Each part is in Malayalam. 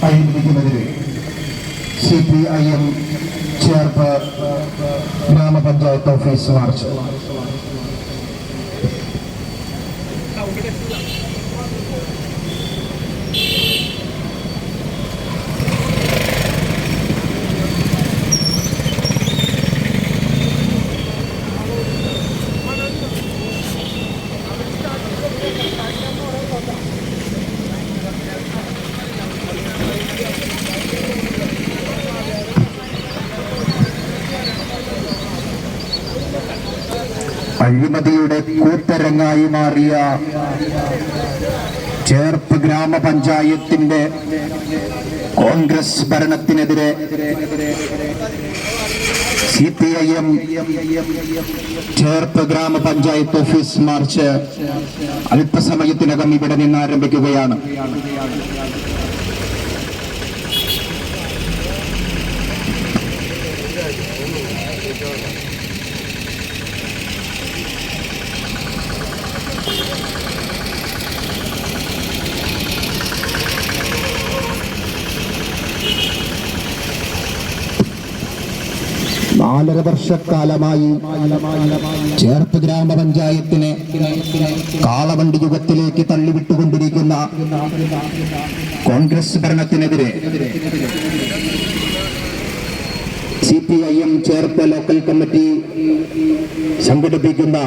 അഴിമതിക്കുമെതിരെ CPIM ചേർപ്പ് ഗ്രാമപഞ്ചായത്ത് ഓഫീസ് മാർച്ച്. അഴിമതിയുടെ കൂത്തരങ്ങായി മാറിയ ചേർപ്പ് ഗ്രാമപഞ്ചായത്തിന്റെ കോൺഗ്രസ് ഭരണത്തിനെതിരെ CPIM ചേർപ്പ് ഗ്രാമപഞ്ചായത്ത് ഓഫീസ് മാർച്ച് അല്പസമയത്തിനകം ഇവിടെ നിന്ന് ആരംഭിക്കുകയാണ്. നാലര വർഷക്കാലമായി ചേർപ്പ് ഗ്രാമപഞ്ചായത്തിനെ കാളവണ്ടി യുഗത്തിലേക്ക് തള്ളിവിട്ടുകൊണ്ടിരിക്കുന്ന കോൺഗ്രസ് ഭരണത്തിനെതിരെ CPIM ചേർപ്പ് ലോക്കൽ കമ്മിറ്റി സംഘടിപ്പിക്കുന്ന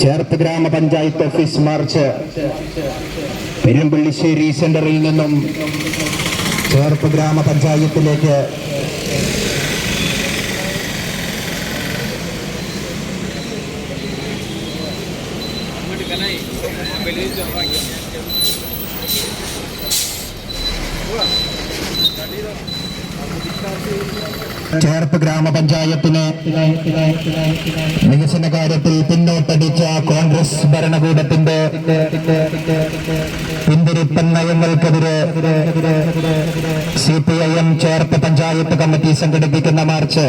ചേർപ്പ് ഗ്രാമപഞ്ചായത്ത് ഓഫീസ് മാർച്ച് പെരുമ്പള്ളിശ്ശേരി സെന്ററിൽ നിന്നും ചേർപ്പ് ഗ്രാമപഞ്ചായത്തിലേക്ക് ചേർപ്പ് ഗ്രാമപഞ്ചായത്തിനെ വികസന കാര്യത്തിൽ പിന്നോട്ടടിച്ച കോൺഗ്രസ് ഭരണകൂടത്തിന്റെ പിന്തിരിപ്പൻ നയങ്ങൾക്കെതിരെ CPIM ചേർപ്പ് പഞ്ചായത്ത് കമ്മിറ്റി സംഘടിപ്പിക്കുന്ന മാർച്ച്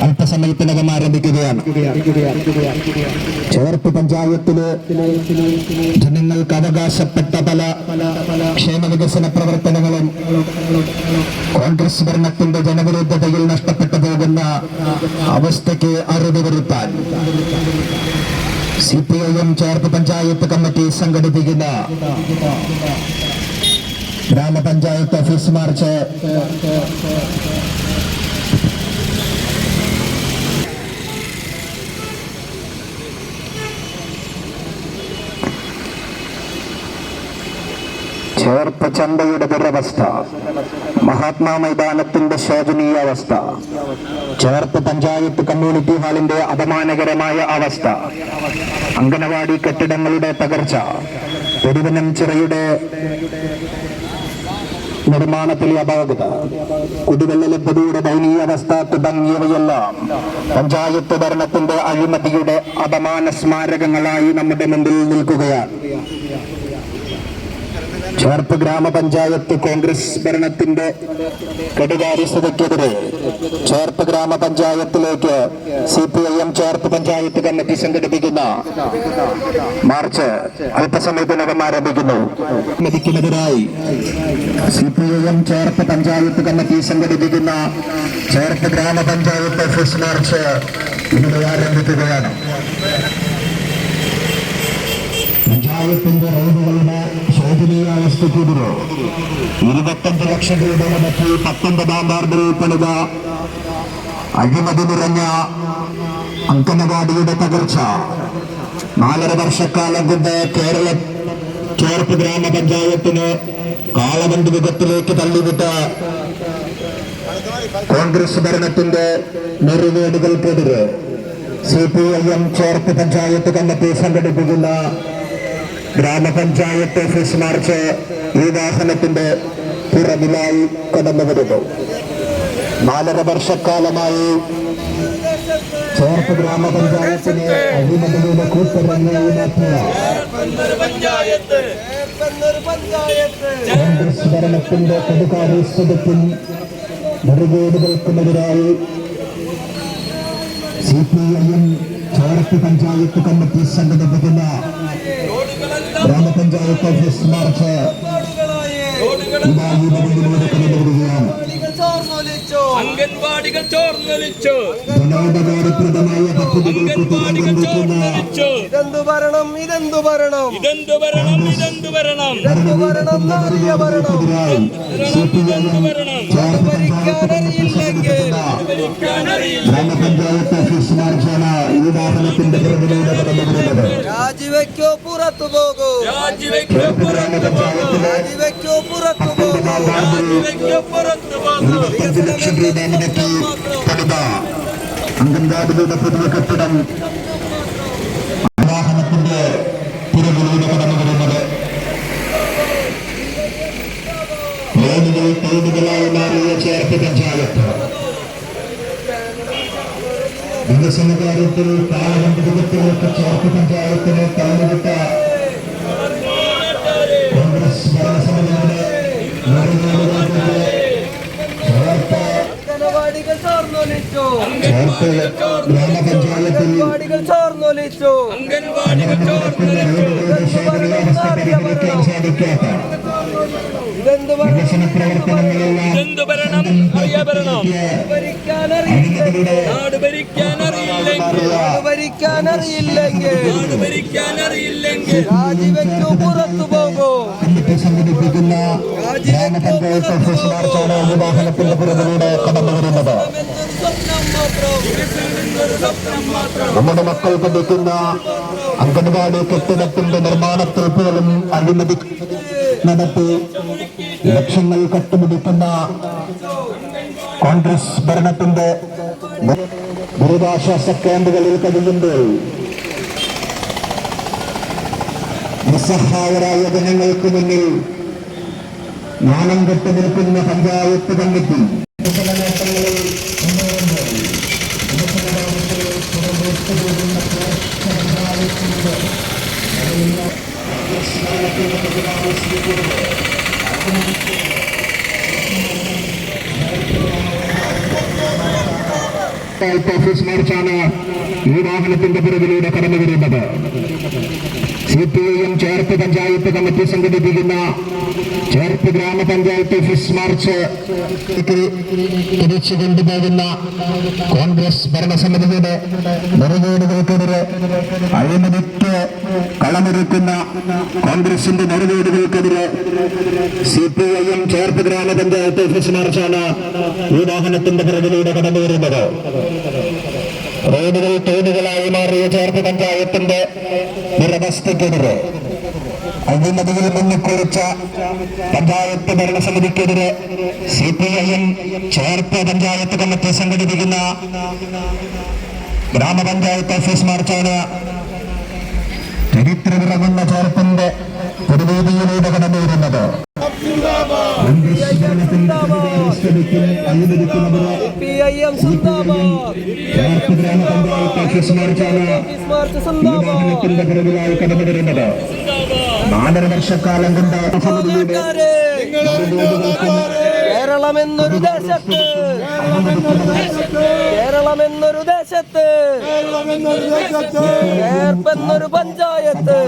അല്പസമയത്തിനകം ആരംഭിക്കുകയാണ്. ചേർപ്പ് പഞ്ചായത്തില് ജനങ്ങൾക്ക് അവകാശപ്പെട്ട പല ക്ഷേമവികസന പ്രവർത്തനങ്ങളും കോൺഗ്രസ് ഭരണത്തിന്റെ ജനവിരുദ്ധതയിൽ നഷ്ടപ്പെട്ടു പോകുന്ന അവസ്ഥയ്ക്ക് അറുതി വരുത്താൻ CPIM ചേർപ്പ് പഞ്ചായത്ത് കമ്മിറ്റി സംഘടിപ്പിക്കുന്ന ഗ്രാമപഞ്ചായത്ത് ഓഫീസ് മാർച്ച് ചേർപ്പ് ചന്തയുടെ ദുരവസ്ഥ, മഹാത്മാ മൈതാനത്തിന്റെ ശോചനീയ അവസ്ഥ, ചേർപ്പ് പഞ്ചായത്ത് കമ്മ്യൂണിറ്റി ഹാളിന്റെ അപമാനകരമായ അവസ്ഥ, അംഗനവാടി കെട്ടിടങ്ങളുടെ തകർച്ച, പെരുവനം ചിറയുടെ നിർമ്മാണത്തിലെ അപാകത, കുടിവെള്ള ലഭ്യതയുടെ ദയനീയാവസ്ഥ തുടങ്ങിയവയെല്ലാം പഞ്ചായത്ത് ഭരണത്തിന്റെ അഴിമതിയുടെ അപമാന സ്മാരകങ്ങളായി നമ്മുടെ മുമ്പിൽ നിൽക്കുകയാണ്. ചേർപ്പ് ഗ്രാമപഞ്ചായത്ത് കോൺഗ്രസ് ഭരണത്തിന്റെ കെടുകാര്യസ്ഥതയ്ക്കെതിരെ ചേർപ്പ് ഗ്രാമപഞ്ചായത്തിലേക്ക് CPIM ചേർപ്പ് പഞ്ചായത്ത് കമ്മിറ്റി സംഘടിപ്പിക്കുന്ന മാർച്ച് അല്പസമയത്തിനകം ആരംഭിക്കുന്നു. സമിതിക്കെതിരായി CPIM ചേർപ്പ് പഞ്ചായത്ത് കമ്മിറ്റി സംഘടിപ്പിക്കുന്ന ചേർപ്പ് ഗ്രാമപഞ്ചായത്ത് ഓഫീസ് മാർച്ച് ഇവിടെ ആരംഭിക്കുകയാണ്. പഞ്ചായത്തിന്റെ റോഡുകളുടെ ശോചനീയാവസ്ഥയ്ക്കെതിരെ 25 ലക്ഷം രൂപ മുടക്കി 19ാം വാർഡിൽ പണിത അഴിമതി നിറഞ്ഞ അംഗനവാടിയുടെ തകർച്ച, 4.5 വർഷക്കാലം കൊണ്ട് കേരള ചേർപ്പ് ഗ്രാമപഞ്ചായത്തിന് കാളവണ്ടി യുഗത്തിലേക്ക് തള്ളിവിട്ട കോൺഗ്രസ് ഭരണത്തിന്റെ നെറുകേടുകൾക്കെതിരെ CPIM ചേർപ്പ് പഞ്ചായത്ത് കമ്മിറ്റി സംഘടിപ്പിക്കുന്ന ഗ്രാമപഞ്ചായത്ത് ഓഫീസ് മാർച്ച് ഈ വാഹനത്തിന്റെ പുറകിലായി കടന്നു വരുന്നു. 4.5 വർഷക്കാലമായി ചേർപ്പ് ഗ്രാമപഞ്ചായത്തിനെ അഴിമതിയുടെ കൂത്തരങ്ങായി മാറ്റിയ കോൺഗ്രസ് ഭരണത്തിന്റെ കടുകാര്യസ്ഥതയ്ക്കും നെറുകേടുകൾക്കുമെതിരായി CPIM ചേർപ്പ് പഞ്ചായത്ത് കമ്മിറ്റി സംഘടിപ്പിക്കുന്ന ഗ്രാമപഞ്ചായത്ത് ഓഫീസ് മാർച്ച് അംഗൻവാടികൾ ചോർന്നൊലിച്ചു. ജനോപകാരപ്രദമായ പദ്ധതികൾക്ക് ഇതെന്തു ഭരണം, ഇതെന്തു ഭരണം, ഇതെന്തു ഭരണം, ഇതെന്തു ഭരണം, ഇതെന്തു ഭരണം, നാറിയ ഭരണം, ഭരിക്കാനറിയില്ലെങ്കിൽ ഗ്രാമപഞ്ചായത്ത് ഓഫീസ് മാർച്ചാണ് ഈ വാഹനത്തിന്റെ പ്രതിനിധിയുടെ കടന്നുവരുന്നത്. രാജിവെക്കോ പുറത്തു പോകൂ, രാജിവെക്കോ പുറത്തു പോകൂ, രാജിവെക്കോ പുറത്തു പോകൂ, രാജിവെക്കോ പുറത്തു പോകൂ. 25 ലക്ഷം രൂപ മുടക്കി പണിത അംഗൻവാടികളുടെ പുതിയ കെട്ടിടം വാഹനത്തിന്റെ പിറകിലൂടെ കടന്നു വരുന്നത്. റോഡുകൾ ടൗണുകളായി മാറിയ ചേർപ്പ് പഞ്ചായത്ത് വികസന കാര്യത്തിൽ പാലമണ്ഡലത്തിലേക്ക് ചേർപ്പ് പഞ്ചായത്തിനെ തള്ളിവിട്ട കോൺഗ്രസ് ഭരണസമിതിയുടെ അംഗനവാടികൾ ചോർന്നൊലിച്ചു, ചേർപ്പ് ഗ്രാമപഞ്ചായത്തിൽ അംഗൻവാടികൾ ചോർന്നൊലിച്ചു, അംഗൻവാടികൾ ശേഖരാവസ്ഥ പരിഹരിക്കാൻ സാധിക്കാത്ത വികസന പ്രവർത്തനങ്ങളെല്ലാം നാട് ഭരിക്കാനറിയില്ലെങ്കിൽ രാജിവെക്കൂ പുറത്തു പോകൂ. കമ്മിറ്റി സംഘടിപ്പിക്കുന്ന ഗ്രാമപഞ്ചായത്ത് ഓഫീസ് മാർച്ചാണ് ഈ വാഹനത്തിന്റെ പുറകിലൂടെ കടന്നു വരുന്നത്. നമ്മുടെ മക്കൾ പഠിക്കുന്ന അംഗൻവാടി കെട്ടിടത്തിന്റെ നിർമ്മാണത്തിൽ പോലും അഴിമതി നടത്തി ലക്ഷങ്ങൾ കട്ടുപിടിക്കുന്ന കോൺഗ്രസ് ഭരണത്തിന്റെ ദുരിതാശ്വാസ ക്യാമ്പുകളിൽ കഴിയുമ്പോൾ നിസ്സഹായരായ ജനങ്ങൾക്ക് മുന്നിൽ നാണം കെട്ടു നിൽക്കുന്ന പഞ്ചായത്ത് കമ്മിറ്റി വികസന നേട്ടങ്ങളിൽ മുന്നേറുമ്പോൾ ഓഫീസ് മാർച്ചാണ് ഈ വാഹനത്തിന്റെ പിറകിലൂടെ കടന്നു വരുന്നത്. CPIM ചേർപ്പ് പഞ്ചായത്ത് കമ്മിറ്റി സംഘടിപ്പിക്കുന്ന ചേർപ്പ് ഗ്രാമപഞ്ചായത്ത് ഓഫീസ് മാർച്ച് തിരിച്ചു കൊണ്ടുപോകുന്ന കോൺഗ്രസ് ഭരണസമിതിയുടെ നെറുകേടുകൾക്കെതിരെ അഴിമതിക്ക് കളമൊരുക്കുന്ന കോൺഗ്രസിന്റെ നെറുകേടുകൾക്കെതിരെ CPIM ചേർപ്പ് ഗ്രാമപഞ്ചായത്ത് ഓഫീസ് മാർച്ചാണ് ഈ വാഹനത്തിന്റെ പിറകിലൂടെ കടന്നു വരുന്നത്. റോഡുകൾ തോടുകളായി മാറിയ ചേർപ്പ് പഞ്ചായത്തിന്റെ ദുരവസ്ഥയ്ക്കെതിരെ അഴിമതിയിൽ മുന്നിക്കുറിച്ച പഞ്ചായത്ത് ഭരണസമിതിക്കെതിരെ CPIM ചേർപ്പ് പഞ്ചായത്ത് കമ്മിറ്റി സംഘടിപ്പിക്കുന്ന ഗ്രാമപഞ്ചായത്ത് ഓഫീസ് മാർച്ചാണ് ചരിത്രമിറങ്ങുന്ന ചേർപ്പിന്റെ പൊതുവേദിയിലൂടെ കടന്നു വരുന്നത്. വാഹനത്തിന്റെ പിറകിലായി കടന്നു വരുന്നത് 4 വർഷക്കാലം കൊണ്ട് കേരളമെന്നൊരു ദേശത്ത്, കേരളമെന്നൊരു ദേശത്ത്, ചേർപ്പെന്നൊരു പഞ്ചായത്ത്,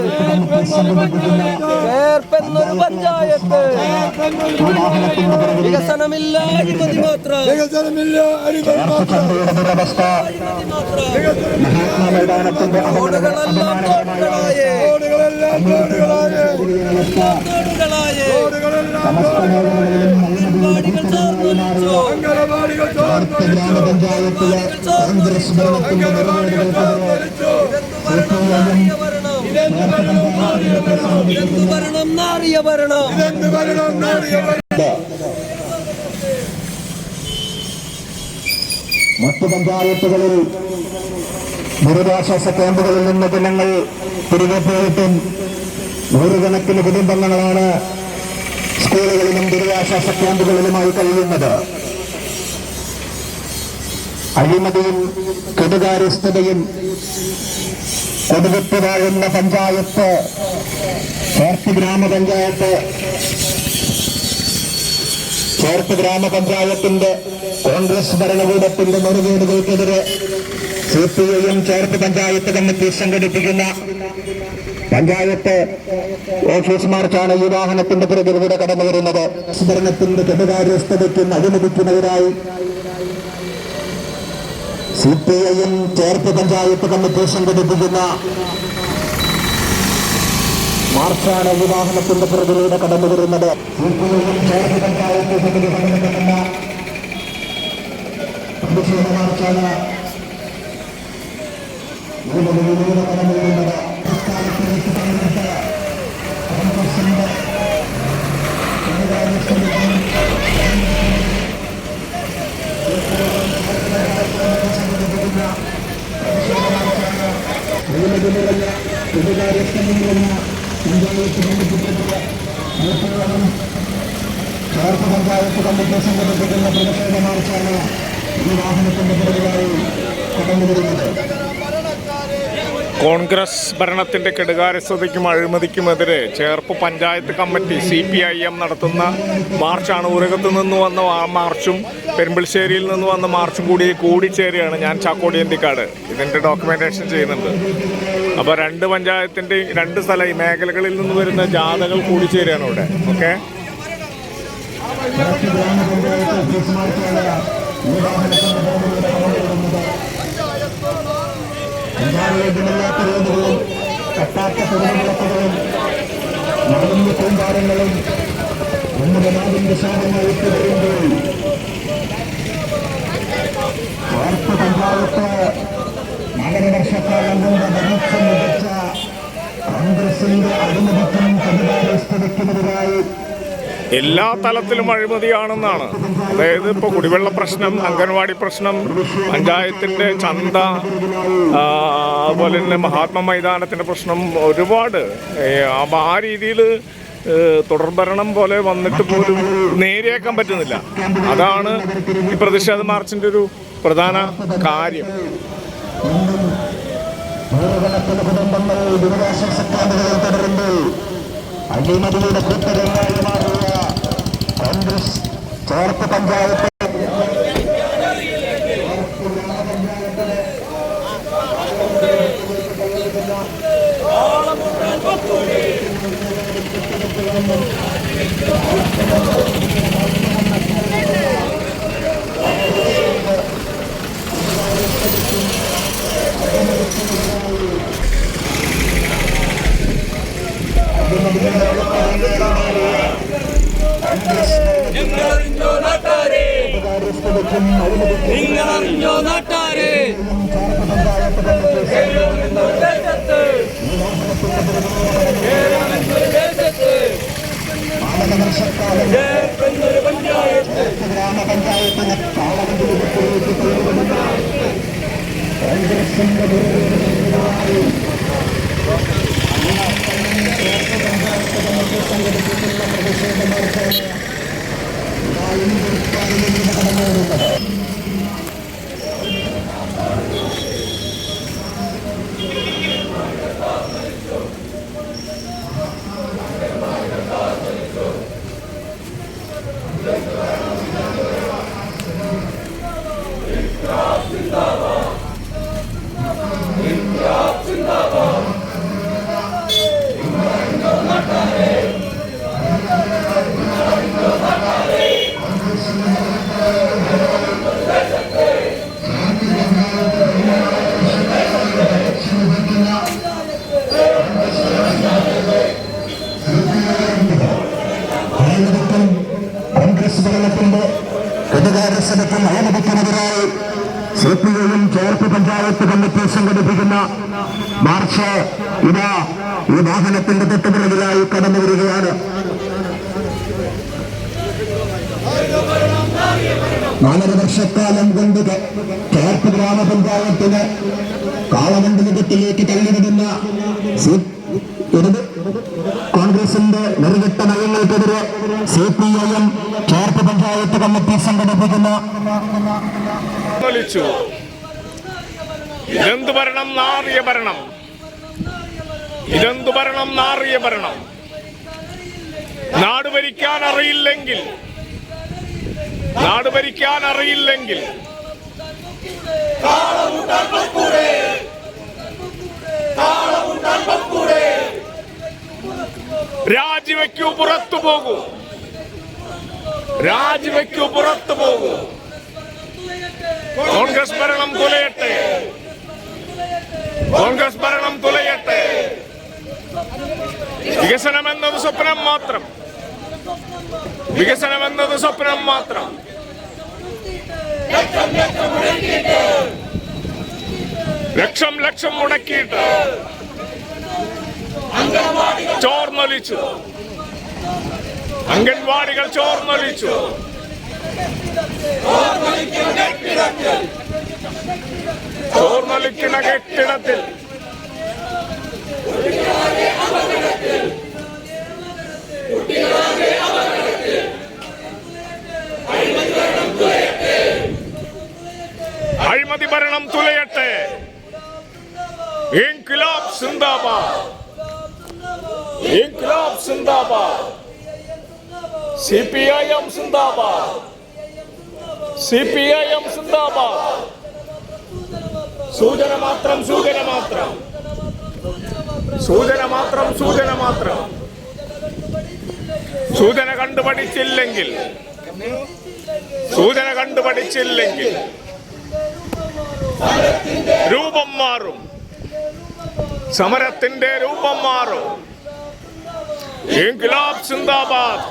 ചേർപ്പെന്നൊരു പഞ്ചായത്ത്, വികസനമില്ല അഴിമതി മാത്രം, വികസനമില്ല അഴിമതി മാത്രം, മൈതാനത്തിന്റെ റോഡുകളെല്ലാം തോടുകളായേ, റോഡുകളെല്ലാം തോടുകളായേ, അംഗനവാടികൾ ചോർന്നൊലിച്ചു, അംഗനവാടികൾ ചോർന്നൊലിച്ചു, കോൺഗ്രസ് ഭരണത്തിന്റെ ഇതെന്തു ഭരണം, നാറിയ ഭരണം, ഇതെന്തു ഭരണം, നാറിയ ഭരണം. മറ്റു പഞ്ചായത്തുകളിൽ ദുരിതാശ്വാസ ക്യാമ്പുകളിൽ നിന്ന് ജനങ്ങൾ തിരികെ പോയിട്ടും നൂറുകണക്കിന് കുടുംബങ്ങളാണ് സ്കൂളുകളിലും ദുരിതാശ്വാസ ക്യാമ്പുകളിലുമായി കഴിയുന്നത്. അഴിമതിയും കെടുകാര്യസ്ഥതയും കൊടുവിട്ട് വാഴുന്ന പഞ്ചായത്ത് ചേർപ്പ് ഗ്രാമപഞ്ചായത്ത്, ചേർപ്പ് ഗ്രാമപഞ്ചായത്തിന്റെ കോൺഗ്രസ് ഭരണകൂടത്തിന്റെ നെറുകേടുകൾക്കെതിരെ CPIM ചേർപ്പ് പഞ്ചായത്ത് കമ്മിറ്റി സംഘടിപ്പിക്കുന്ന പഞ്ചായത്ത് ഓഫീസ് മാർച്ചാണ് ഈ വാഹനത്തിന്റെ പുറകിലൂടെ കടന്നു വരുന്നത്. ഭരണത്തിന്റെ കെടുകാര്യസ്ഥതയ്ക്കും അഴിമതിക്കുമെതിരായി CPIM ചേർപ്പ് പഞ്ചായത്ത് കമ്മിറ്റി സംഘടിപ്പിക്കുന്ന മാർച്ചാണ് ഈ വാഹനത്തിന്റെ പുറകിലൂടെ കടന്നു വരുന്നത്. CPIM ചേർപ്പ് പഞ്ചായത്ത് സമിതി സംഘടിപ്പിക്കുന്ന പ്രതിഷേധ മാർച്ചാണ് ഇതിലൂടെ കടന്നു വരുന്നത്. ചേർപ്പ് പഞ്ചായത്ത് കമ്മിറ്റി സംഘടിപ്പിക്കുന്ന പ്രതിഷേധ മാർച്ചാണ് ഈ വാഹനത്തിന്റെ പുറകിലായി കടന്നു വരുന്നത്. കോൺഗ്രസ് ഭരണത്തിന്റെ കെടുകാര്യസ്ഥതയ്ക്കും അഴിമതിക്കുമെതിരെ ചേർപ്പ് പഞ്ചായത്ത് കമ്മിറ്റി CPIM നടത്തുന്ന മാർച്ചാണ്. ഊരകത്ത് നിന്ന് വന്ന മാർച്ചും പെരുമ്പിൾശ്ശേരിയിൽ നിന്ന് വന്ന മാർച്ചും കൂടിച്ചേരുകയാണ്. ഞാൻ ചാക്കോടിയന്തിക്കാട് ഇതിൻ്റെ ഡോക്യുമെന്റേഷൻ ചെയ്യുന്നുണ്ട്. അപ്പോൾ രണ്ട് പഞ്ചായത്തിൻ്റെ രണ്ട് സ്ഥല മേഖലകളിൽ നിന്ന് വരുന്ന ജാഥകൾ കൂടിച്ചേരുകയാണ് ഇവിടെ. ഓക്കെ, പഞ്ചായത്തിനല്ലാത്ത റോഡുകളും കട്ടാത്ത തൊഴിലുറപ്പുകളും മാലിന്യ കൂമ്പാരങ്ങളും നമ്മുടെ നാടിന്റെ ശാപമായിട്ട് വരുമ്പോൾ ചേർപ്പ് പഞ്ചായത്ത് 4 വർഷക്കാലം കൊണ്ട് ഭരിച്ച മികച്ച കോൺഗ്രസിന്റെ അഴിമതിക്കും കെടുകാര്യസ്ഥതയ്ക്കുമെതിരായി എല്ലാ തലത്തിലും അഴിമതിയാണെന്നാണ്. അതായത് ഇപ്പോൾ കുടിവെള്ള പ്രശ്നം, അംഗൻവാടി പ്രശ്നം, പഞ്ചായത്തിൻ്റെ ചന്ത, അതുപോലെ തന്നെ മഹാത്മാ മൈതാനത്തിൻ്റെ പ്രശ്നം, ഒരുപാട് ആ രീതിയിൽ തുടർഭരണം പോലെ വന്നിട്ട് പോലും നേരെയാക്കാൻ പറ്റുന്നില്ല. അതാണ് ഈ പ്രതിഷേധ മാർച്ചിൻ്റെ ഒരു പ്രധാന കാര്യം. കുടുംബങ്ങൾ ദുരിതാശ്വാസ ക്യാമ്പുകളിൽ തുടരുമ്പോൾ അഴിമതിയുടെ കൂട്ടരങ്ങായി മാറിയ കോൺഗ്രസ് ചേർപ്പ് പഞ്ചായത്ത് നിങ്ങളറിഞ്ഞോ നാട്ടാരെ, ഗ്രാമപഞ്ചായത്തിന് സംഘടിപ്പിക്കുന്ന പ്രതിഷേധ മാർച്ചാണ് കടന്നു വരുന്നത്. കോൺഗ്രസ് ഭരണത്തിന്റെ കെടുകാര്യസ്ഥതയ്ക്കും അഴിമതിക്കുമെതിരായി CPIM ചേർപ്പ് പഞ്ചായത്ത് കമ്മിറ്റി സംഘടിപ്പിക്കുന്ന മാർച്ച് ഇതാ ഈ വാഹനത്തിന്റെ തൊട്ടുപിറകിലായി കടന്നു വരികയാണ്. 4 വർഷക്കാലം കൊണ്ട് ചേർപ്പ് ഗ്രാമപഞ്ചായത്തിന് കാളവണ്ടിനകത്തിലേക്ക് തള്ളിവിടുന്ന കോൺഗ്രസിന്റെ നെറുകെട്ട നയങ്ങൾക്കെതിരെ CPIM ചേർപ്പ് പഞ്ചായത്ത് കമ്മിറ്റി സംഘടിപ്പിക്കുന്ന ഇതെന്ത് ഭരണം, നാറിയ ഭരണം! ഇതെന്ത് ഭരണം, നാറിയ ഭരണം! നാട് ഭരിക്കാൻ അറിയില്ലെങ്കിൽ രാജിവെക്കൂ, പുറത്തു പോകൂ. രാജിവെക്കൂ, പുറത്തു പോകൂ. കോൺഗ്രസ് ഭരണം തുലയട്ടെ. കോൺഗ്രസ് ഭരണം തുലയട്ടെ. വികസനം എന്നത് സ്വപ്നം മാത്രം. വികസനം എന്നത് സ്വപ്നം മാത്രം. ലക്ഷം ലക്ഷം മുടക്കിയിട്ട് ചോർന്നൊലിച്ചു. അംഗൻവാടികൾ ചോർന്നൊലിച്ചു. ചോർന്നൊലിക്കുന്ന കെട്ടിടത്തിൽ അഴിമതി ഭരണം തുലയട്ടെ. ഇൻക്ലാബ് സിന്ദാബാദ്. ഇൻക്ലാബ് സിന്ദാബാദ്. CPIM സിന്ദാബാദ്. CPIM സിന്ദാബാദ്. സൂചന മാത്രം, സൂചന മാത്രം, സൂചന മാത്രം, സൂചന മാത്രം. സൂചന കണ്ടുപഠിച്ചില്ലെങ്കിൽ, സൂചന കണ്ടുപഠിച്ചില്ലെങ്കിൽ രൂപം മാറും. സമരത്തിന്റെ രൂപം മാറും. ഇൻക്ലാബ് സിന്ദാബാദ്.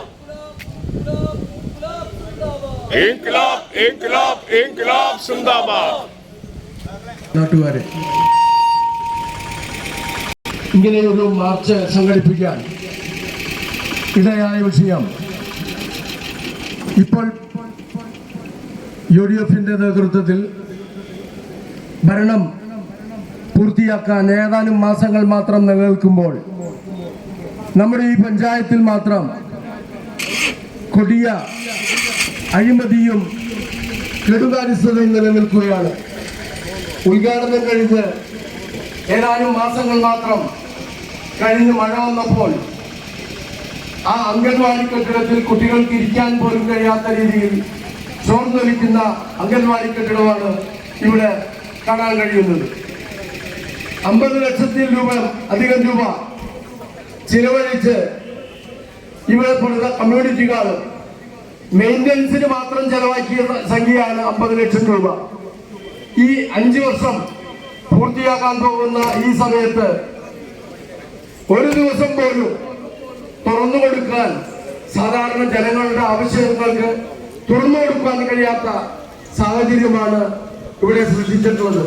ഇൻക്ലാബ്, ഇൻക്ലാബ്, ഇൻക്ലാബ് സിന്ദാബാദ്. നാട്ടുകാരെ, ഇങ്ങനെയൊരു മാർച്ച് സംഘടിപ്പിക്കാൻ ഇടയായ വിഷയം ഇപ്പോൾ UDF-ന്റെ നേതൃത്വത്തിൽ ഭരണം പൂർത്തിയാക്കാൻ ഏതാനും മാസങ്ങൾ മാത്രം നിലനിൽക്കുമ്പോൾ നമ്മുടെ ഈ പഞ്ചായത്തിൽ മാത്രം കൊടിയ അഴിമതിയും കെടുകാര്യസ്ഥതയും നിലനിൽക്കുകയാണ്. ഉദ്ഘാടനം കഴിഞ്ഞ് ഏതാനും മാസങ്ങൾ മാത്രം കഴിഞ്ഞ് മഴ വന്നപ്പോൾ ആ അംഗൻവാടി കെട്ടിടത്തിൽ കുട്ടികൾക്ക് ഇരിക്കാൻ പോലും കഴിയാത്ത രീതിയിൽ ചോർന്നൊലിക്കുന്ന അംഗൻവാടി കെട്ടിടമാണ് ഇവിടെ കാണാൻ കഴിയുന്നത്. 50 ലക്ഷത്തിൽ അധികം രൂപ ചിലവഴിച്ച് ഇവിടെ പണിത കമ്മ്യൂണിറ്റിക്കാർ മെയിൻ്റനൻസിന് മാത്രം ചെലവാക്കിയ സംഖ്യയാണ് 50 ലക്ഷം രൂപ. ഈ 5 വർഷം പൂർത്തിയാക്കാൻ പോകുന്ന ഈ സമയത്ത് ഒരു ദിവസം പോലും തുറന്നു കൊടുക്കാൻ, സാധാരണ ജനങ്ങളുടെ ആവശ്യങ്ങൾക്ക് തുറന്നു കൊടുക്കാൻ കഴിയാത്ത സാഹചര്യമാണ് ഇവിടെ സൃഷ്ടിച്ചിട്ടുള്ളത്.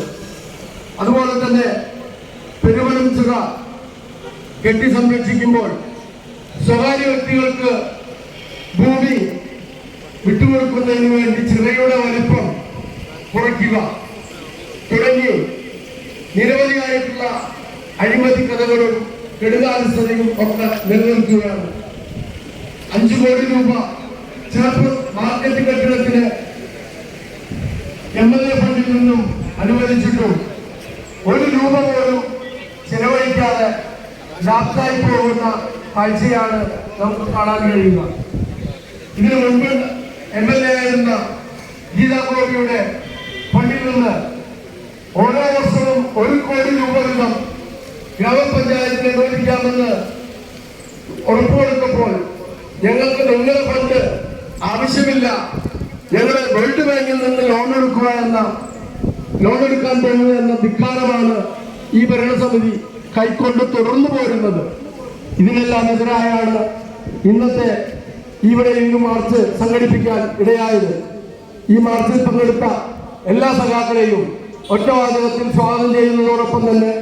അതുപോലെ തന്നെ പെരുവനം ചിറ കെട്ടി സംരക്ഷിക്കുമ്പോൾ സ്വകാര്യ വ്യക്തികൾക്ക് ഭൂമി വിട്ടുകൊടുക്കുന്നതിന് വേണ്ടി ചിറയുടെ വലിപ്പം കുറയ്ക്കുക തുടങ്ങി നിരവധിയായിട്ടുള്ള അഴിമതി കഥകളും കെടുകാര്യസ്ഥതയും ഒക്കെ നിലനിൽക്കുകയാണ്. 5 കോടി രൂപ ചേർപ്പ് മാർക്കറ്റ് കെട്ടിടത്തിന് MLA ഫണ്ടിൽ നിന്നും അനുവദിച്ചിട്ടും 1 രൂപ പോലും ചെലവഴിക്കാതെ ലാപ്സായി പോകുന്ന കാഴ്ചയാണ് നമുക്ക് കാണാൻ കഴിയുക. ഇതിനു മുൻപ് MLA ആയിരുന്ന ഗീതാ ഗോപിയുടെ ഫണ്ടിൽ നിന്ന് ഓരോ വർഷവും 1 കോടി രൂപ വീതം ഗ്രാമപഞ്ചായത്തിന് അനുവദിക്കാമെന്ന് ഉറപ്പുകൊടുത്തപ്പോൾ ഞങ്ങൾക്ക് നിങ്ങളുടെ ഫണ്ട് ആവശ്യമില്ല, ഞങ്ങളെ വേൾഡ് ബാങ്കിൽ നിന്ന് ലോൺ എടുക്കാൻ പോകുന്നത് എന്ന ധിക്കാരമാണ് ഈ ഭരണസമിതി കൈക്കൊണ്ട് തുടർന്നു പോരുന്നത്. ഇതിനെല്ലാം എതിരായാണ് ഇന്നത്തെ ഇവിടെ ഈ മാർച്ച് സംഘടിപ്പിക്കാൻ ഇടയായത്. ഈ മാർച്ചിൽ പങ്കെടുത്ത എല്ലാ സഖാക്കളെയും ഒറ്റവാചകത്തിൽ സ്വാഗതം ചെയ്യുന്നതോടൊപ്പം തന്നെ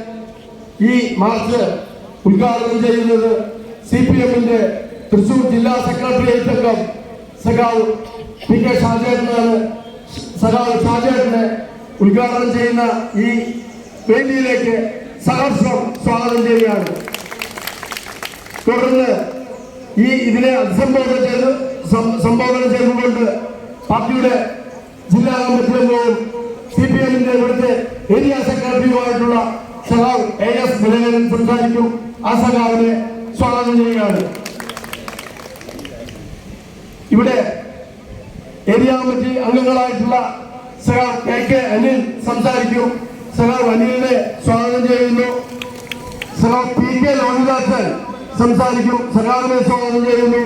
ഈ മാർച്ച് ഉദ്ഘാടനം ചെയ്യുന്നത് CPM-ന്റെ തൃശൂർ ജില്ലാ സെക്രട്ടേറിയറ്റ് അംഗം സഖാവ് PK ഷാജേട്ടനാണ്. സഖാവ് ഷാജേട്ടനെ ഉദ്ഘാടനം ചെയ്യുന്ന ഈ വേദിയിലേക്ക് സഹർഷം സ്വാഗതം ചെയ്യുകയാണ്. തുടർന്ന് ഇതിനെ സംബോധന ചെയ്തുകൊണ്ട് പാർട്ടിയുടെ ജില്ലാ കമ്മിറ്റി അംഗവും CPM-ന്റെ ഇവിടുത്തെ ഏരിയ സെക്രട്ടറിയുമായിട്ടുള്ള സഖാവ് AS വിനയൻ സംസാരിക്കും. ആ സഖാവിനെ സ്വാഗതം ചെയ്യുകയാണ്. ഇവിടെ ഏരിയ കമ്മിറ്റി അംഗങ്ങളായിട്ടുള്ള സഖാവ് KK അനിൽ സംസാരിക്കും. സഖാവ് അനിലിനെ സ്വാഗതം ചെയ്യുന്നു. സഖാവ് PK ലോഹിദാസൻ സംസാരിക്കും. സഖാവിനെ സ്വാഗതം ചെയ്യുന്നു.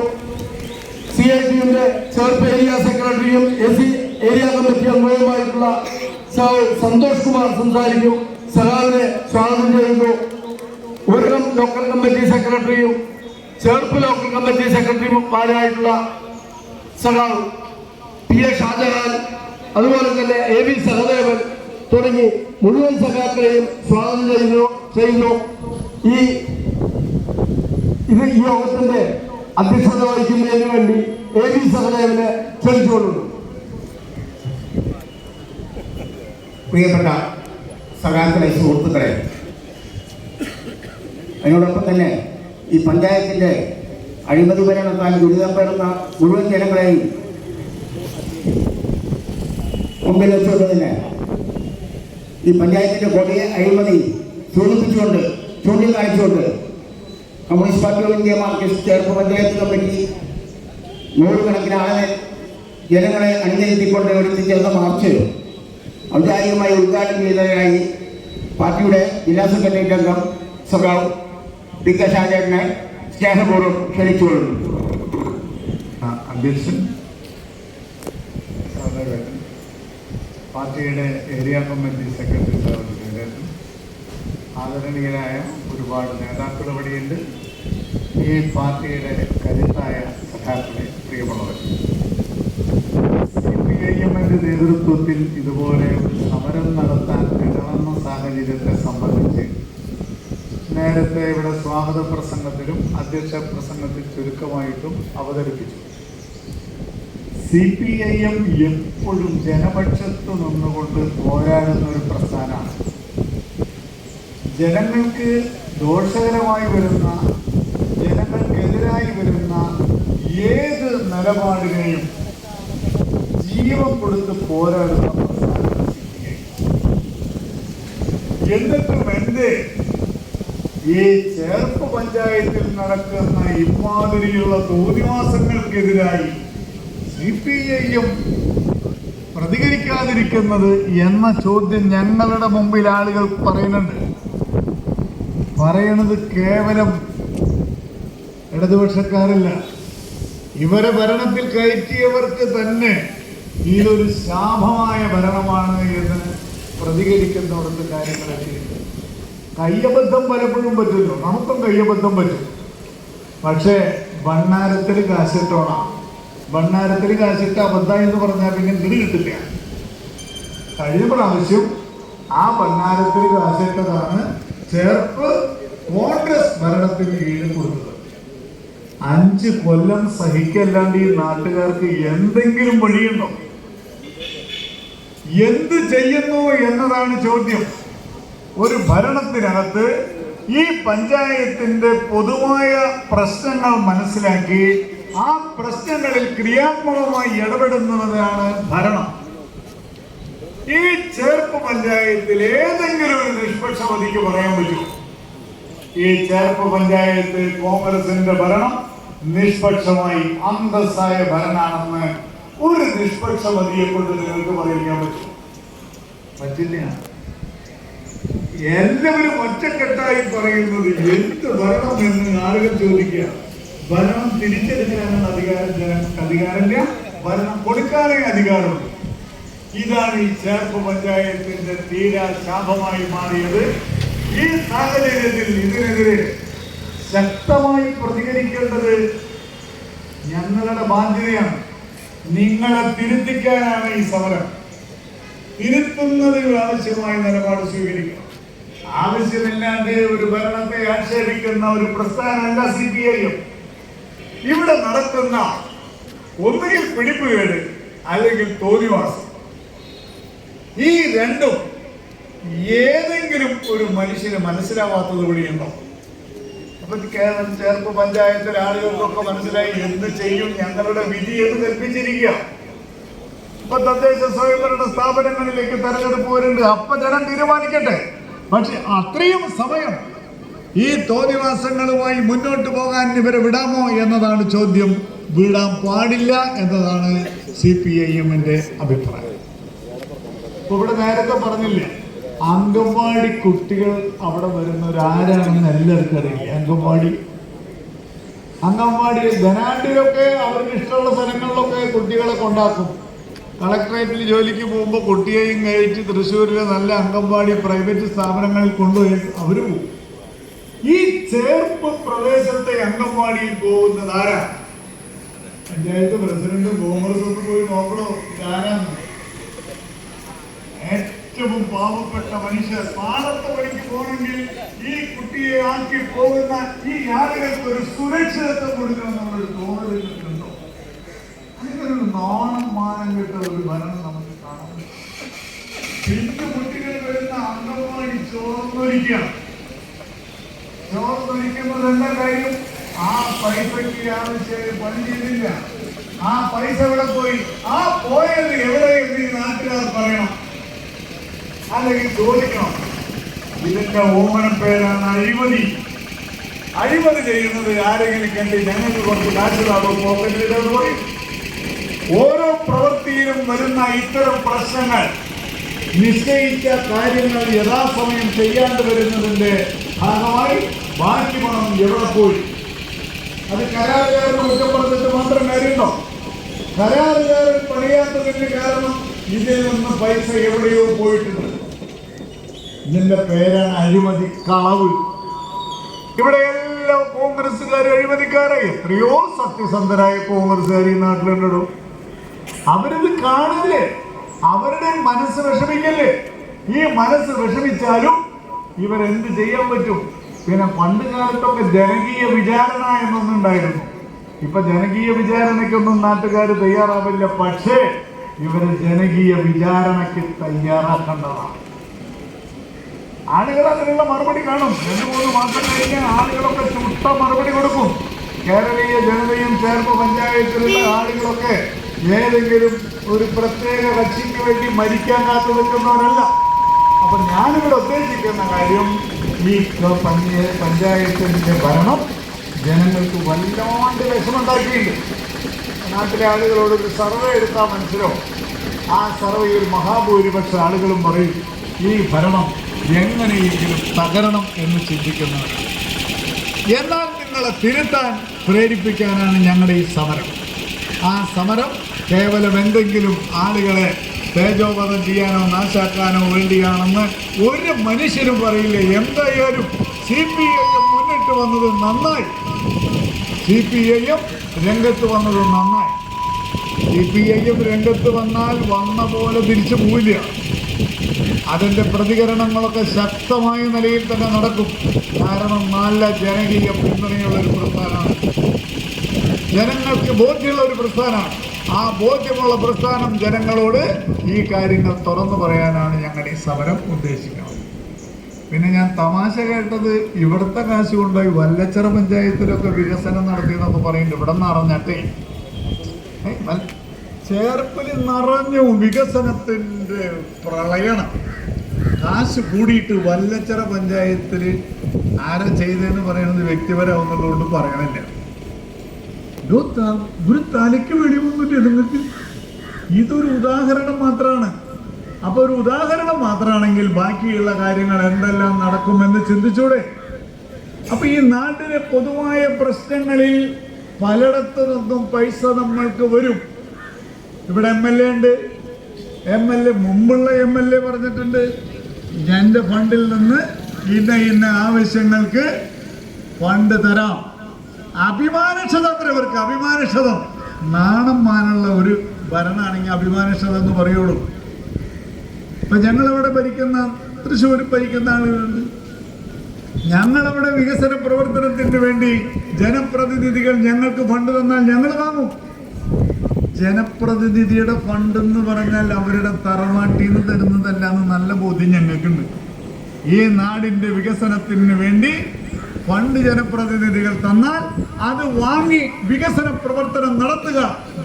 CITയുടെ ചേർപ്പ് ഏരിയ സെക്രട്ടറിയും SC ഏരിയ കമ്മിറ്റി അംഗവുമായിട്ടുള്ള സന്തോഷ് കുമാർ സംസാരിക്കും. സഖാവിനെ സ്വാഗതം ചെയ്യുന്നു. ഉരകം ലോക്കൽ കമ്മിറ്റി സെക്രട്ടറിയും ചേർപ്പ് ലോക്കൽ കമ്മിറ്റി സെക്രട്ടറിമാരായിട്ടുള്ള സഖാവ് PA ഷാജഹാൻ, അതുപോലെ തന്നെ AV സഹദേവൻ തുടങ്ങി മുഴുവൻ സഖാക്കളെയും സ്വാഗതം ചെയ്യുന്നു. ഈ യോഗത്തിന്റെ അധ്യക്ഷത വഹിക്കുന്നതിന് വേണ്ടി AV സഹദേവനെ ക്ഷണിച്ചുകൊള്ളുന്നു. പ്രിയപ്പെട്ട സഖാക്കളെ, സുഹൃത്തുക്കളെ, അതിനോടൊപ്പം തന്നെ ഈ പഞ്ചായത്തിന്റെ അഴിമതി ഭരണത്താൽ ദുരിതപ്പെടുന്ന മുഴുവൻ ജനങ്ങളെയും മുമ്പിൽ വെച്ചുകൊണ്ട് തന്നെ ഈ പഞ്ചായത്തിന്റെ കൊടിയ അഴിമതി ചൂണ്ടിക്കാണിച്ചുകൊണ്ട് Communist Party of India Marxist Cherpu panchayat committee നൂറുകണക്കിന് ആളെ ജനങ്ങളെ അണിനിരത്തിക്കൊണ്ട് എത്തിച്ചേർന്ന മാർച്ച് ഔദ്യോഗികമായി ഉദ്ഘാടനം ചെയ്തതിനായി പാർട്ടിയുടെ ജില്ലാ സെക്രട്ടേറിയറ്റ് അംഗം സഖാവ് PK ഷാജേട്ടനെ സ്നേഹപൂർവ്വം ക്ഷണിച്ചുകൊള്ളുന്നു. അധ്യക്ഷൻ, പാർട്ടിയുടെ ഏരിയ കമ്മിറ്റി സെക്രട്ടറി സാറിന് ആദരണീയരായ ഒരുപാട് നേതാക്കൾ ഇവിടെയുണ്ട്. ഈ പാർട്ടിയുടെ കരുത്തായ സഖാക്കളെ, പ്രിയമുള്ളവർ, CPIM-ന്റെ നേതൃത്വത്തിൽ ഇതുപോലെ ഒരു സമരം നടത്താൻ ഇടവന്ന സാഹചര്യത്തെ സംബന്ധിച്ച് നേരത്തെ ഇവിടെ സ്വാഗത പ്രസംഗത്തിലും അധ്യക്ഷ പ്രസംഗത്തിൽ ചുരുക്കമായിട്ടും അവതരിപ്പിച്ചു. CPIM എപ്പോഴും ജനപക്ഷത്ത് നിന്നുകൊണ്ട് പോരാടുന്ന ഒരു പ്രസ്ഥാനമാണ്. ജനങ്ങൾക്ക് ദോഷകരമായി വരുന്ന, ജനങ്ങൾക്കെതിരായി വരുന്ന ഏത് നിലപാടിനെയും ജീവൻ കൊടുത്ത് പോരാടുന്ന പ്രസ്ഥാനമാണ് CPIM. എന്നിട്ടും എന്തേ ഈ ചേർപ്പ് പഞ്ചായത്തിൽ നടക്കുന്ന ഇമാതിരിയുള്ള തോന്നിവാസങ്ങൾക്കെതിരായി CPIM പ്രതികരിക്കാതിരിക്കുന്നത് എന്ന ചോദ്യം ഞങ്ങളുടെ മുമ്പിൽ ആളുകൾ പറയണത് കേവലം ഇടതുപക്ഷക്കാരല്ല, ഇവരെ ഭരണത്തിൽ കയറ്റിയവർക്ക് തന്നെ ഇതൊരു ശാപമായ ഭരണമാണ് എന്ന് പ്രതികരിക്കുന്നിടത്ത് കാര്യങ്ങളൊക്കെ കയ്യബദ്ധം പലപ്പോഴും പറ്റുമല്ലോ. നമുക്കും കയ്യബദ്ധം പറ്റും. പക്ഷേ ഭണ്ണാരത്തിൽ കാശിട്ടോണം. ഭണ്ണാരത്തിൽ കാശിട്ട് അബദ്ധമായി എന്ന് പറഞ്ഞാൽ പിന്നെ നിടി കിട്ടില്ല. കഴിഞ്ഞ പ്രാവശ്യം ആ ഭണ്ണാരത്തിൽ കാശിട്ടതാണ് ചേർപ്പ് കോൺഗ്രസ് ഭരണത്തിന് കീഴിൽ കൊടുത്തത്. 5 കൊല്ലം സഹിക്കല്ലാണ്ട് ഈ നാട്ടുകാർക്ക് എന്തെങ്കിലും വഴിയുണ്ടോ? എന്ത് ചെയ്യുന്നു എന്നതാണ് ചോദ്യം. ഒരു ഭരണത്തിനകത്ത് ഈ പഞ്ചായത്തിന്റെ പൊതുവായ പ്രശ്നങ്ങൾ മനസ്സിലാക്കി ആ പ്രശ്നങ്ങളിൽ ക്രിയാത്മകമായി ഇടപെടുന്നതാണ് ഭരണം. ഈ ചേർപ്പ് പഞ്ചായത്തിൽ ഏതെങ്കിലും ഒരു നിഷ്പക്ഷമതിക്ക് പറയാൻ പറ്റുമോ? ഈ ചേർപ്പ് പഞ്ചായത്ത് കോൺഗ്രസിന്റെ ഭരണം നിഷ്പക്ഷമായി അന്തസ്സായ ഭരണമാണെന്ന് ഒരു നിഷ്പക്ഷമതിയെ കൊണ്ട് നിങ്ങൾക്ക് പറയാൻ പറ്റും? പറ്റില്ല. എല്ലാവരും ഒറ്റക്കെട്ടായി പറയുന്നത് എന്ത് ഭരണം എന്ന് ആളുകൾ ചോദിക്കുക. ഭരണം തിരിച്ചെടുക്കാനുള്ള അധികാരമില്ല, ഭരണം കൊടുക്കാനേ അധികാരമുണ്ട്. ഇതാണ് ഈ ചേർപ്പ് പഞ്ചായത്തിന്റെ തീരാ ശാപമായി മാറിയത്. ഈ സാഹചര്യത്തിൽ ഇതിനെതിരെ ശക്തമായി പ്രതികരിക്കേണ്ടത് ഞങ്ങളുടെ ബാധ്യതയാണ്. നിങ്ങളെ തിരുത്തിക്കാനാണ് ഈ സമരം. തിരുത്തുന്നതിന് ആവശ്യമായ നിലപാട് സ്വീകരിക്കണം. ആവശ്യമില്ലാണ്ട് ഒരു ഭരണത്തെ ആക്ഷേപിക്കുന്ന ഒരു പ്രസ്ഥാനമല്ല CPIM. ഇവിടെ നടക്കുന്ന ഒന്നുകിൽ പിടിപ്പുകേട് അല്ലെങ്കിൽ തോന്നിവാസം, ഈ രണ്ടും ഏതെങ്കിലും ഒരു മനുഷ്യന് മനസ്സിലാവാത്തത് കൂടിയുണ്ടോ? അപ്പൊ കേരളം ചേർപ്പ് പഞ്ചായത്തിലെ ആളുകൾക്കൊക്കെ മനസ്സിലായി എന്ത് ചെയ്യും, ഞങ്ങളുടെ വിധി എന്ന് കൽപ്പിച്ചിരിക്കുക. ഇപ്പൊ തദ്ദേശ സ്വയംഭരണ സ്ഥാപനങ്ങളിലേക്ക് തെരഞ്ഞെടുപ്പ് വരുന്നുണ്ട്. അപ്പൊ ജനം തീരുമാനിക്കട്ടെ. പക്ഷെ അത്രയും സമയം ഈ തോന്നിവാസങ്ങളുമായി മുന്നോട്ട് പോകാൻ ഇവരെ വിടാമോ എന്നതാണ് ചോദ്യം. വിടാൻ പാടില്ല എന്നതാണ് CPIM-ന്റെ അഭിപ്രായം. ഇപ്പൊ ഇവിടെ നേരത്തെ പറഞ്ഞില്ലേ, അംഗൻവാടി കുട്ടികൾ അവിടെ വരുന്നവരാരാണെന്ന് എല്ലാവർക്കും അറിയില്ല. അംഗൻവാടി ധനാണ്ടിലൊക്കെ അവർക്ക് ഇഷ്ടമുള്ള സ്ഥലങ്ങളിലൊക്കെ കുട്ടികളെ കൊണ്ടാക്കും. കളക്ടറേറ്റിൽ ജോലിക്ക് പോകുമ്പോൾ കുട്ടിയെയും കഴിച്ച് തൃശ്ശൂരിലെ നല്ല അംഗൻവാടി പ്രൈവറ്റ് സ്ഥാപനങ്ങളിൽ കൊണ്ടുപോയി അവർ പോകും. ഈ ചേർപ്പ് പ്രദേശത്തെ അംഗൻവാടിയിൽ പോകുന്നത് ആരാ? പഞ്ചായത്ത് പ്രസിഡന്റ് കോൺഗ്രസ് പോയി നോക്കണോ ഇതാരാന്ന്? ഏറ്റവും പാവപ്പെട്ട മനുഷ്യർ പാടത്ത് പണിക്ക് പോകണമെങ്കിൽ ഈ കുട്ടിയെ ആക്കി പോകുന്ന ഈ ആളുകൾക്ക് ഒരു സുരക്ഷിതത്വം കൊടുക്കണം നമ്മളൊരു തോന്നലുണ്ടോ? അങ്ങനൊരു നാണം മാനം കിട്ട ഒരു ഭരണം നമുക്ക് കാണാം. പിന്നെ കുട്ടികൾ വരുന്ന അംഗൻവാടി ചോർന്നൊലിക്കണം. ചോർന്നൊലിക്കുമ്പോൾ എന്താ കാര്യം? ആ പൈസയ്ക്ക് ആവശ്യം പണി ചെയ്തില്ല. ആ പൈസ ഇവിടെ പോയി. ആ പോയത് എവിടെ എന്ന് ഈ നാട്ടുകാർ പറയണം, അല്ലെങ്കിൽ ചോദിക്കണം. ഇതിന്റെ ഓമനം പേരാണ് അഴിമതി. അഴിമതി ചെയ്യുന്നത് ആരെങ്കിലും കണ്ട് ഞങ്ങൾക്ക് കുറച്ച് കാശിലാവോ പോക്കറ്റിൽ പോയി. ഓരോ പ്രവൃത്തിയിലും വരുന്ന ഇത്തരം പ്രശ്നങ്ങൾ, നിശ്ചയിച്ച കാര്യങ്ങൾ യഥാസമയം ചെയ്യാണ്ട് വരുന്നതിന്റെ ഭാഗമായി ബാക്കി പണം എവിടെ പോയി? അത് കരാറുകാരൻ കുറ്റപ്പെടുത്തിട്ട് മാത്രം കാര്യമുണ്ടോ? കരാറുകാരൻ പണിയാത്തതിന്റെ കാരണം ഇതിൽ നിന്ന് പൈസ എവിടെയോ പോയിട്ടുണ്ട്. ഇതിന്റെ പേരാണ് അഴിമതി, കളവ്. ഇവിടെ എല്ലാ കോൺഗ്രസ്സുകാരും അഴിമതിക്കാരായി. എത്രയോ സത്യസന്ധരായ കോൺഗ്രസ്സുകാർ ഈ നാട്ടിലുണ്ടോ? അവരിത് കാണില്ലേ? അവരുടെ മനസ്സ് വിഷമിക്കല്ലേ? ഈ മനസ്സ് വിഷമിച്ചാലും ഇവരെന്ത് ചെയ്യാൻ പറ്റും? പിന്നെ പണ്ട് കാലത്തൊക്കെ ജനകീയ വിചാരണ എന്നൊന്നുണ്ടായിരുന്നു. ഇപ്പൊ ജനകീയ വിചാരണയ്ക്കൊന്നും നാട്ടുകാർ തയ്യാറാവില്ല. പക്ഷേ ഇവര് ജനകീയ വിചാരണയ്ക്ക് തയ്യാറാക്കേണ്ടതാണ്. ആളുകൾ അതിനുള്ള മറുപടി കാണും. 2-3 മാസം കഴിഞ്ഞാൽ ആളുകളൊക്കെ ചുട്ട മറുപടി കൊടുക്കും. കേരളീയ ജനതയും ചേർപ്പ് പഞ്ചായത്തിലുള്ള ആളുകളൊക്കെ ഏതെങ്കിലും ഒരു പ്രത്യേക കക്ഷിക്ക് വേണ്ടി മരിക്കാൻ കാത്തു നിൽക്കുന്നവരല്ല. അപ്പൊ ഞാനിവിടെ ഉദ്ദേശിക്കുന്ന കാര്യം, ഈ പഞ്ചായത്തിന്റെ ഭരണം ജനങ്ങൾക്ക് വല്ലാണ്ട് വിഷമുണ്ടാക്കിയിട്ടുണ്ട്. നാട്ടിലെ ആളുകളോടൊരു സർവേ എടുത്താൽ മനസ്സിലാവും. ആ സർവേയിൽ മഹാഭൂരിപക്ഷ ആളുകളും പറയും ഈ ഭരണം എങ്ങനെയെങ്കിലും തകരണം എന്ന് ചിന്തിക്കുന്നവർ. എന്നാൽ നിങ്ങളെ തിരുത്താൻ പ്രേരിപ്പിക്കാനാണ് ഞങ്ങളുടെ ഈ സമരം. ആ സമരം കേവലം എന്തെങ്കിലും ആളുകളെ തേജോവധം ചെയ്യാനോ നാശാക്കാനോ വേണ്ടിയാണെന്ന് ഒരു മനുഷ്യരും പറയില്ല. എന്തായാലും CPIM മുന്നിട്ട് വന്നത് നന്നായി. CPIM രംഗത്ത് വന്നത് നന്നായി. CPIM രംഗത്ത് വന്നാൽ വന്ന പോലെ തിരിച്ചു പോവില്ല. അതിൻ്റെ പ്രതികരണങ്ങളൊക്കെ ശക്തമായ നിലയിൽ തന്നെ നടക്കും. കാരണം നല്ല ജനകീയ പിന്തുണയുള്ളൊരു പ്രസ്ഥാനമാണ്. ജനങ്ങൾക്ക് ബോധ്യമുള്ള ഒരു പ്രസ്ഥാനമാണ്. ആ ബോധ്യമുള്ള പ്രസ്ഥാനം ജനങ്ങളോട് ഈ കാര്യങ്ങൾ തുറന്നു പറയാനാണ് ഞങ്ങൾ ഈ സമരം ഉദ്ദേശിക്കുന്നത്. പിന്നെ ഞാൻ തമാശ കേട്ടത്, ഇവിടുത്തെ കാശ് കൊണ്ടുപോയി വല്ലച്ചിറ പഞ്ചായത്തിലൊക്കെ വികസനം നടത്തിയെന്നൊക്കെ പറയുന്നുണ്ട്. ഇവിടെ നിറഞ്ഞട്ടെ, ചേർപ്പിൽ നിറഞ്ഞു വികസനത്തിൻ്റെ പ്രളയണം. കാശ് കൂടിയിട്ട് വല്ലച്ചിറ പഞ്ചായത്തിൽ ആരാ ചെയ്തതെന്ന് പറയുന്നത് വ്യക്തിപരമാവുന്നതുകൊണ്ട് പറയണില്ല. ഒരു തലയ്ക്ക് വെടിവൊന്നുമില്ല നിങ്ങൾക്ക്. ഇതൊരു ഉദാഹരണം മാത്രമാണ്. അപ്പൊ ഒരു ഉദാഹരണം മാത്രമാണെങ്കിൽ ബാക്കിയുള്ള കാര്യങ്ങൾ എന്തെല്ലാം നടക്കുമെന്ന് ചിന്തിച്ചൂടെ? അപ്പൊ ഈ നാട്ടിലെ പൊതുവായ പ്രശ്നങ്ങളിൽ പലയിടത്തു നിന്നും പൈസ നമ്മൾക്ക് വരും. ഇവിടെ MLA ഉണ്ട്. മുമ്പുള്ള MLA പറഞ്ഞിട്ടുണ്ട്, എൻ്റെ ഫണ്ടിൽ നിന്ന് ഇന്ന ആവശ്യങ്ങൾക്ക് ഫണ്ട് തരാം. അഭിമാനക്ഷതം ഇവർക്ക്, അഭിമാനക്ഷതം. നാണം മാനുള്ള ഒരു ഭരണമാണെങ്കിൽ അഭിമാനക്ഷതം എന്ന് പറയുള്ളൂ. ഇപ്പൊ ഞങ്ങളവിടെ ഭരിക്കുന്ന, തൃശ്ശൂർ ഭരിക്കുന്ന ആളുകളുണ്ട്. ഞങ്ങളവിടെ വികസന പ്രവർത്തനത്തിന് വേണ്ടി ജനപ്രതിനിധികൾ ഞങ്ങൾക്ക് ഫണ്ട് തന്നാൽ ഞങ്ങൾ വാങ്ങും. ജനപ്രതിനിധിയുടെ ഫണ്ട് എന്ന് പറഞ്ഞാൽ അവരുടെ തറവാട്ടിൽ നിന്ന് തരുന്നതല്ല എന്ന് നല്ല ബോധ്യം ഞങ്ങൾക്കുണ്ട്. ഈ നാടിന്റെ വികസനത്തിന് വേണ്ടി ഫണ്ട് ജനപ്രതിനിധികൾ തന്നാൽ അത് വാങ്ങി വികസന പ്രവർത്തനം നടത്തുക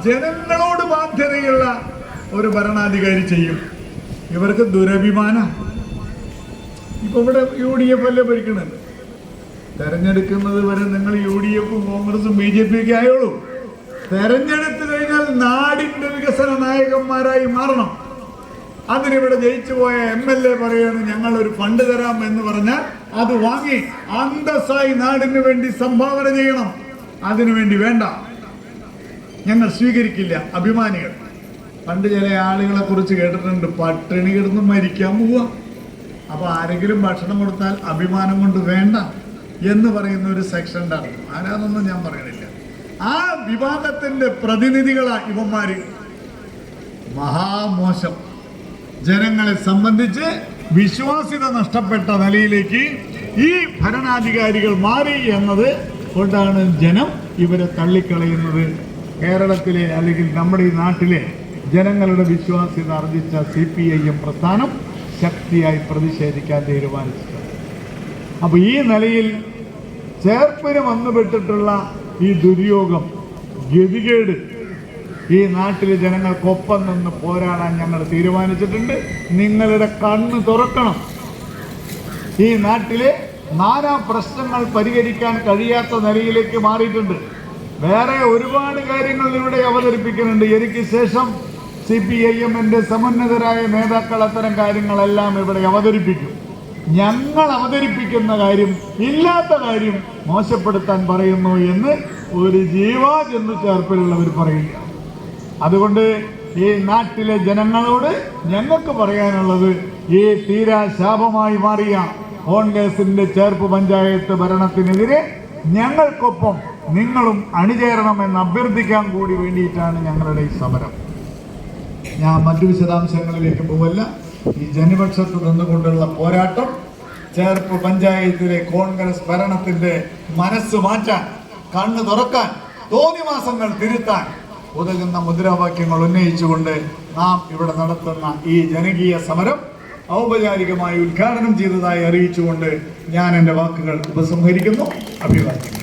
ജനങ്ങളോട് ബാധ്യതയുള്ള ഒരു ഭരണാധികാരി ചെയ്യും. ഇവർക്ക് ദുരഭിമാനം. ഇപ്പൊ ഇവിടെ UDF അല്ലേ ഭരിക്കുന്നത്. തെരഞ്ഞെടുക്കുന്നത് വരെ നിങ്ങൾ UDFും കോൺഗ്രസും BJP ഒക്കെ ആയോളൂ. തെരഞ്ഞെടുത്തു കഴിഞ്ഞാൽ നാടിന്റെ വികസന നായകന്മാരായി മാറണം. അതിനിവിടെ ജയിച്ചു പോയ MLA പറയാണ് ഞങ്ങൾ ഒരു ഫണ്ട് തരാം എന്ന് പറഞ്ഞാൽ അത് വാങ്ങി അന്തസ്സായി നാടിന് വേണ്ടി സംഭാവന ചെയ്യണം. അതിനുവേണ്ടി വേണ്ട, ഞങ്ങൾ സ്വീകരിക്കില്ല. അഭിമാനികൾ പണ്ട് ചില ആളുകളെ കുറിച്ച് കേട്ടിട്ടുണ്ട്, പട്ടിണി കിടന്ന് മരിക്കാൻ പോവുക. അപ്പോൾ ആരെങ്കിലും ഭക്ഷണം കൊടുത്താൽ അഭിമാനം കൊണ്ട് വേണ്ട എന്ന് പറയുന്ന ഒരു സെക്ഷൻ ഉണ്ടാകും. ആരാന്നൊന്നും ഞാൻ പറയണില്ല. ആ വിവാദത്തിന്റെ പ്രതിനിധികളാ ഇവന്മാര്. മഹാമോശം. ജനങ്ങളെ സംബന്ധിച്ച് വിശ്വാസ്യത നഷ്ടപ്പെട്ട നിലയിലേക്ക് ഈ ഭരണാധികാരികൾ മാറി എന്നത് കൊണ്ടാണ് ജനം ഇവരെ തള്ളിക്കളയുന്നത്. കേരളത്തിലെ അല്ലെങ്കിൽ നമ്മുടെ ഈ നാട്ടിലെ ജനങ്ങളുടെ വിശ്വാസ്യത ആർജിച്ച CPIM പ്രസ്ഥാനം ശക്തിയായി പ്രതിഷേധിക്കാൻ തീരുമാനിച്ചിട്ടുണ്ട്. അപ്പോൾ ഈ നിലയിൽ ചേർപ്പിന് വന്നുപെട്ടിട്ടുള്ള ഈ ദുര്യോഗം, ഗതികേട് ഈ നാട്ടിലെ ജനങ്ങൾക്കൊപ്പം നിന്ന് പോരാടാൻ ഞങ്ങൾ തീരുമാനിച്ചിട്ടുണ്ട്. നിങ്ങളുടെ കണ്ണ് തുറക്കണം. ഈ നാട്ടിലെ നാനാ പ്രശ്നങ്ങൾ പരിഹരിക്കാൻ കഴിയാത്ത നിലയിലേക്ക് മാറിയിട്ടുണ്ട്. വേറെ ഒരുപാട് കാര്യങ്ങൾ ഇവിടെ അവതരിപ്പിക്കുന്നുണ്ട്. എനിക്ക് ശേഷം CPIM-ന്റെ സമുന്നതരായ നേതാക്കൾ അത്തരം കാര്യങ്ങളെല്ലാം ഇവിടെ അവതരിപ്പിക്കും. ഞങ്ങൾ അവതരിപ്പിക്കുന്ന കാര്യം ഇല്ലാത്ത കാര്യം മോശപ്പെടുത്താൻ പറയുന്നു എന്ന് ഒരു ജീവാജന്തു ചേർപ്പിലുള്ളവർ പറയില്ല. അതുകൊണ്ട് ഈ നാട്ടിലെ ജനങ്ങളോട് ഞങ്ങൾക്ക് പറയാനുള്ളത്, ഈ തീരാ ശാപമായി മാറിയ കോൺഗ്രസിന്റെ ചേർപ്പ് പഞ്ചായത്ത് ഭരണത്തിനെതിരെ ഞങ്ങൾക്കൊപ്പം നിങ്ങളും അണിചേരണമെന്ന് അഭ്യർത്ഥിക്കാൻ കൂടി വേണ്ടിയിട്ടാണ് ഞങ്ങളുടെ ഈ സമരം. ഞാൻ മറ്റു വിശദാംശങ്ങളിലേക്ക് പോവല്ല. ഈ ജനപക്ഷത്ത് നിന്നുകൊണ്ടുള്ള പോരാട്ടം ചേർപ്പ് പഞ്ചായത്തിലെ കോൺഗ്രസ് ഭരണത്തിന്റെ മനസ്സ് മാറ്റാൻ, കണ്ണ് തുറക്കാൻ, തോന്നിവാസങ്ങൾ തിരുത്താൻ ഉതകുന്ന മുദ്രാവാക്യങ്ങൾ ഉന്നയിച്ചുകൊണ്ട് നാം ഇവിടെ നടത്തുന്ന ഈ ജനകീയ സമരം ഔപചാരികമായി ഉദ്ഘാടനം ചെയ്തതായി അറിയിച്ചുകൊണ്ട് ഞാൻ എൻ്റെ വാക്കുകൾ ഉപസംഹരിക്കുന്നു. അഭിവാദ്യം.